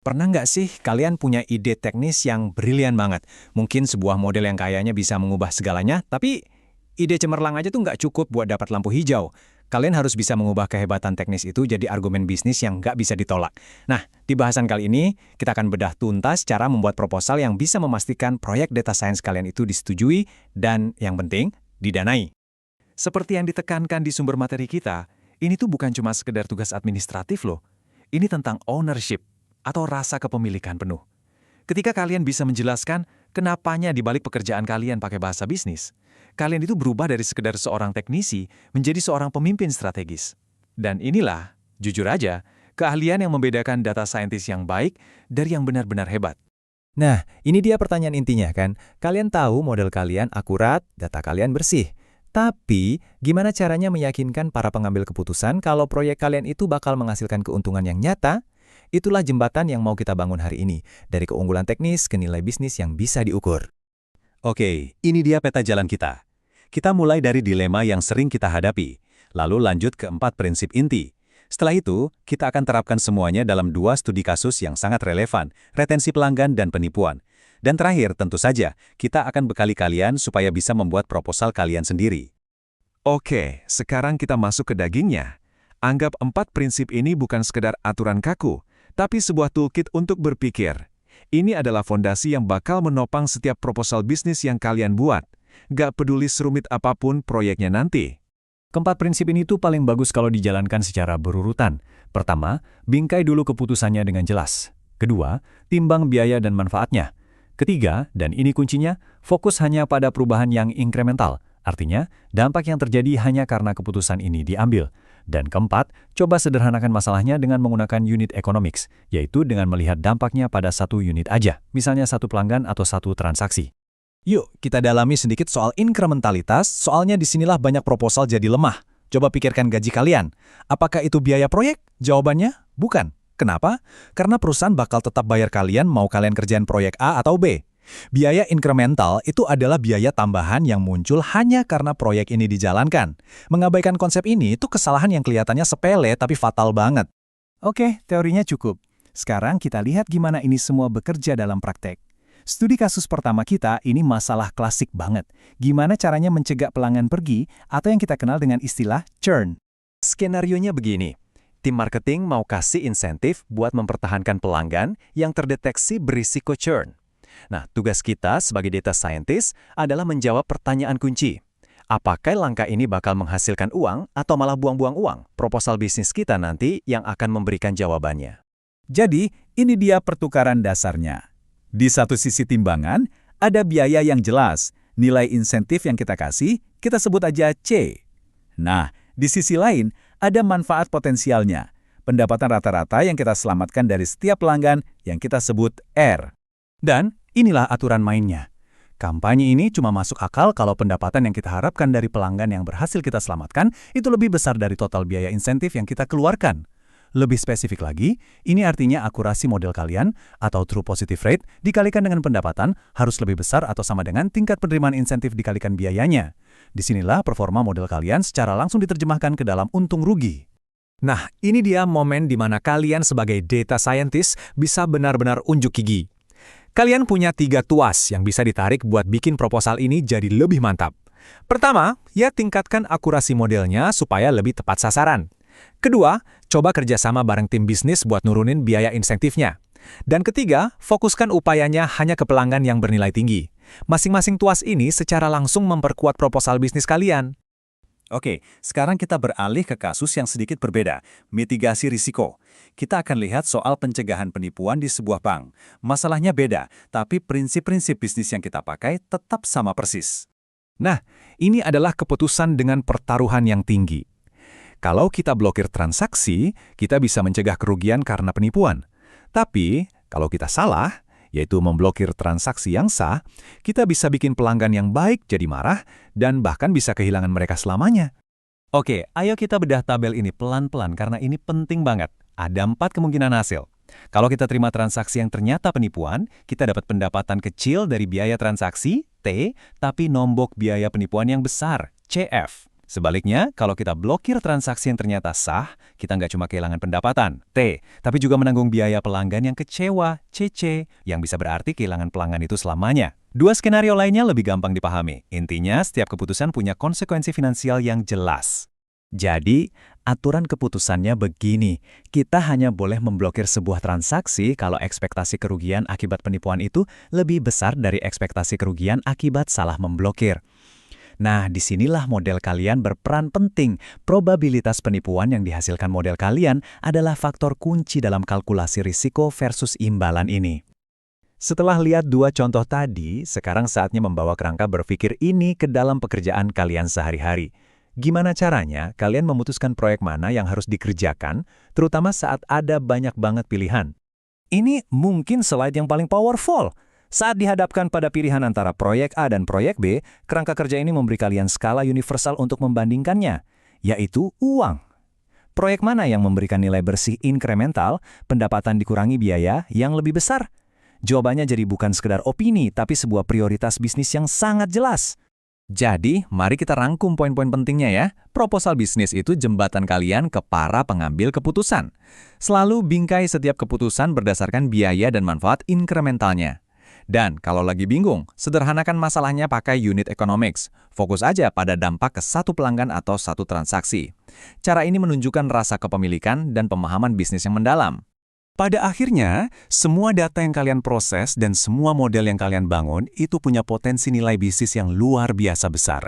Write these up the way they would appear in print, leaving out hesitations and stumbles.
Pernah nggak sih kalian punya ide teknis yang brilian banget? Mungkin sebuah model yang kayaknya bisa mengubah segalanya, tapi ide cemerlang aja tuh nggak cukup buat dapat lampu hijau. Kalian harus bisa mengubah kehebatan teknis itu jadi argumen bisnis yang nggak bisa ditolak. Nah, di bahasan kali ini, kita akan bedah tuntas cara membuat proposal yang bisa memastikan proyek data science kalian itu disetujui dan, yang penting, didanai. Seperti yang ditekankan di sumber materi kita, ini tuh bukan cuma sekedar tugas administratif loh. Ini tentang ownership atau rasa kepemilikan penuh. Ketika kalian bisa menjelaskan kenapanya di balik pekerjaan kalian pakai bahasa bisnis, kalian itu berubah dari sekedar seorang teknisi menjadi seorang pemimpin strategis. Dan inilah, jujur aja, keahlian yang membedakan data scientist yang baik dari yang benar-benar hebat. Nah, ini dia pertanyaan intinya kan. Kalian tahu model kalian akurat, data kalian bersih. Tapi, gimana caranya meyakinkan para pengambil keputusan kalau proyek kalian itu bakal menghasilkan keuntungan yang nyata? Itulah jembatan yang mau kita bangun hari ini, dari keunggulan teknis ke nilai bisnis yang bisa diukur. Oke, ini dia peta jalan kita. Kita mulai dari dilema yang sering kita hadapi, lalu lanjut ke 4 prinsip inti. Setelah itu, kita akan terapkan semuanya dalam 2 studi kasus yang sangat relevan, retensi pelanggan dan penipuan. Dan terakhir, tentu saja, kita akan bekali kalian supaya bisa membuat proposal kalian sendiri. Oke, sekarang kita masuk ke dagingnya. Anggap 4 prinsip ini bukan sekedar aturan kaku, tapi sebuah toolkit untuk berpikir. Ini adalah fondasi yang bakal menopang setiap proposal bisnis yang kalian buat. Gak peduli serumit apapun proyeknya nanti. Keempat prinsip ini tuh paling bagus kalau dijalankan secara berurutan. Pertama, bingkai dulu keputusannya dengan jelas. Kedua, timbang biaya dan manfaatnya. Ketiga, dan ini kuncinya, fokus hanya pada perubahan yang inkremental. Artinya, dampak yang terjadi hanya karena keputusan ini diambil. Dan keempat, coba sederhanakan masalahnya dengan menggunakan unit economics, yaitu dengan melihat dampaknya pada satu unit aja, misalnya satu pelanggan atau satu transaksi. Yuk, kita dalami sedikit soal inkrementalitas, soalnya disinilah banyak proposal jadi lemah. Coba pikirkan gaji kalian. Apakah itu biaya proyek? Jawabannya, bukan. Kenapa? Karena perusahaan bakal tetap bayar kalian mau kalian kerjain proyek A atau B. Biaya inkremental itu adalah biaya tambahan yang muncul hanya karena proyek ini dijalankan. Mengabaikan konsep ini itu kesalahan yang kelihatannya sepele tapi fatal banget. Oke, teorinya cukup. Sekarang kita lihat gimana ini semua bekerja dalam praktek. Studi kasus pertama kita ini masalah klasik banget. Gimana caranya mencegah pelanggan pergi atau yang kita kenal dengan istilah churn. Skenarionya begini. Tim marketing mau kasih insentif buat mempertahankan pelanggan yang terdeteksi berisiko churn. Nah, tugas kita sebagai data scientist adalah menjawab pertanyaan kunci. Apakah langkah ini bakal menghasilkan uang atau malah buang-buang uang? Proposal bisnis kita nanti yang akan memberikan jawabannya. Jadi, ini dia pertukaran dasarnya. Di satu sisi timbangan, ada biaya yang jelas. Nilai insentif yang kita kasih, kita sebut aja C. Nah, di sisi lain, ada manfaat potensialnya. Pendapatan rata-rata yang kita selamatkan dari setiap pelanggan yang kita sebut R. Dan inilah aturan mainnya. Kampanye ini cuma masuk akal kalau pendapatan yang kita harapkan dari pelanggan yang berhasil kita selamatkan itu lebih besar dari total biaya insentif yang kita keluarkan. Lebih spesifik lagi, ini artinya akurasi model kalian atau true positive rate dikalikan dengan pendapatan harus lebih besar atau sama dengan tingkat penerimaan insentif dikalikan biayanya. Disinilah performa model kalian secara langsung diterjemahkan ke dalam untung rugi. Nah, ini dia momen di mana kalian sebagai data scientist bisa benar-benar unjuk gigi. Kalian punya 3 tuas yang bisa ditarik buat bikin proposal ini jadi lebih mantap. Pertama, ya tingkatkan akurasi modelnya supaya lebih tepat sasaran. Kedua, coba kerjasama bareng tim bisnis buat nurunin biaya insentifnya. Dan ketiga, fokuskan upayanya hanya ke pelanggan yang bernilai tinggi. Masing-masing tuas ini secara langsung memperkuat proposal bisnis kalian. Oke, sekarang kita beralih ke kasus yang sedikit berbeda, mitigasi risiko. Kita akan lihat soal pencegahan penipuan di sebuah bank. Masalahnya beda, tapi prinsip-prinsip bisnis yang kita pakai tetap sama persis. Nah, ini adalah keputusan dengan pertaruhan yang tinggi. Kalau kita blokir transaksi, kita bisa mencegah kerugian karena penipuan. Tapi, kalau kita salah, yaitu memblokir transaksi yang sah, kita bisa bikin pelanggan yang baik jadi marah dan bahkan bisa kehilangan mereka selamanya. Oke, ayo kita bedah tabel ini pelan-pelan karena ini penting banget. Ada 4 kemungkinan hasil. Kalau kita terima transaksi yang ternyata penipuan, kita dapat pendapatan kecil dari biaya transaksi, T, tapi nombok biaya penipuan yang besar, CF. Sebaliknya, kalau kita blokir transaksi yang ternyata sah, kita nggak cuma kehilangan pendapatan, T, tapi juga menanggung biaya pelanggan yang kecewa, CC, yang bisa berarti kehilangan pelanggan itu selamanya. Dua skenario lainnya lebih gampang dipahami. Intinya, setiap keputusan punya konsekuensi finansial yang jelas. Jadi, aturan keputusannya begini. Kita hanya boleh memblokir sebuah transaksi kalau ekspektasi kerugian akibat penipuan itu lebih besar dari ekspektasi kerugian akibat salah memblokir. Nah, disinilah model kalian berperan penting. Probabilitas penipuan yang dihasilkan model kalian adalah faktor kunci dalam kalkulasi risiko versus imbalan ini. Setelah lihat dua contoh tadi, sekarang saatnya membawa kerangka berpikir ini ke dalam pekerjaan kalian sehari-hari. Gimana caranya kalian memutuskan proyek mana yang harus dikerjakan, terutama saat ada banyak banget pilihan? Ini mungkin slide yang paling powerful. Saat dihadapkan pada pilihan antara proyek A dan proyek B, kerangka kerja ini memberi kalian skala universal untuk membandingkannya, yaitu uang. Proyek mana yang memberikan nilai bersih inkremental, pendapatan dikurangi biaya yang lebih besar? Jawabannya jadi bukan sekedar opini, tapi sebuah prioritas bisnis yang sangat jelas. Jadi, mari kita rangkum poin-poin pentingnya ya. Proposal bisnis itu jembatan kalian ke para pengambil keputusan. Selalu bingkai setiap keputusan berdasarkan biaya dan manfaat inkrementalnya. Dan kalau lagi bingung, sederhanakan masalahnya pakai unit economics. Fokus aja pada dampak ke satu pelanggan atau satu transaksi. Cara ini menunjukkan rasa kepemilikan dan pemahaman bisnis yang mendalam. Pada akhirnya, semua data yang kalian proses dan semua model yang kalian bangun itu punya potensi nilai bisnis yang luar biasa besar.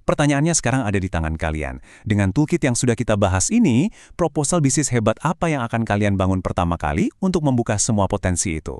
Pertanyaannya sekarang ada di tangan kalian. Dengan toolkit yang sudah kita bahas ini, proposal bisnis hebat apa yang akan kalian bangun pertama kali untuk membuka semua potensi itu?